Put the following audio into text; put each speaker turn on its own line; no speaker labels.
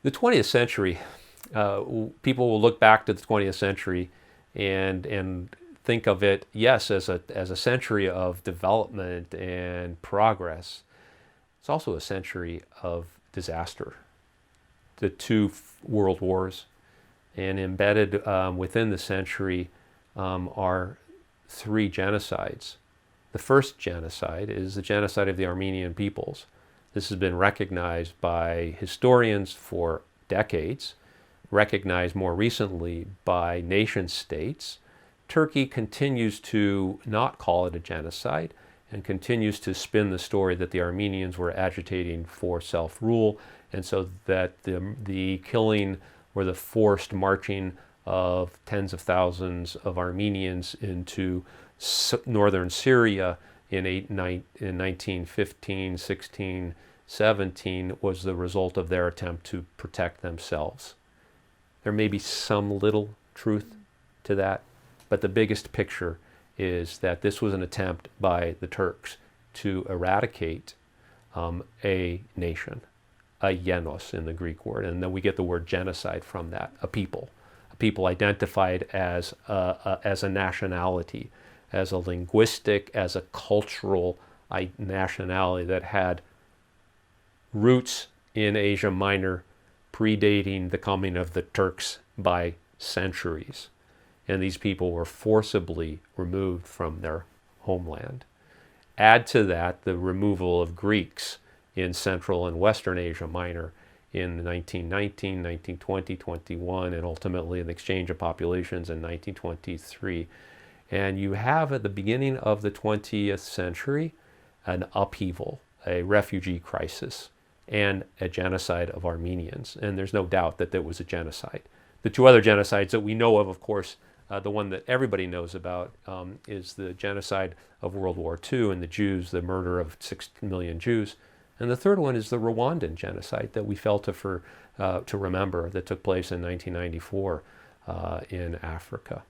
The 20th century, people will look back to the 20th century and think of it, yes, as a century of development and progress. It's also a century of disaster. The two world wars, and embedded within the century are three genocides. The first genocide is the genocide of the Armenian peoples. This has been recognized by historians for decades, recognized more recently by nation states. Turkey continues to not call it a genocide and continues to spin the story that the Armenians were agitating for self-rule, and so that the killing or the forced marching of tens of thousands of Armenians into northern Syria in 1915, 16, 17 was the result of their attempt to protect themselves. There may be some little truth to that, but the biggest picture is that this was an attempt by the Turks to eradicate a nation, a genos in the Greek word, and then we get the word genocide from that, a people identified as a nationality, as a linguistic, as a cultural nationality that had roots in Asia Minor predating the coming of the Turks by centuries. And these people were forcibly removed from their homeland. Add to that the removal of Greeks in Central and Western Asia Minor in 1919, 1920, 21, and ultimately an exchange of populations in 1923. And you have at the beginning of the 20th century an upheaval, a refugee crisis, and a genocide of Armenians. And there's no doubt that there was a genocide. The two other genocides that we know of course, the one that everybody knows about is the genocide of World War II and the Jews, the murder of 6 million Jews. And the third one is the Rwandan genocide that we fail to remember, that took place in 1994 in Africa.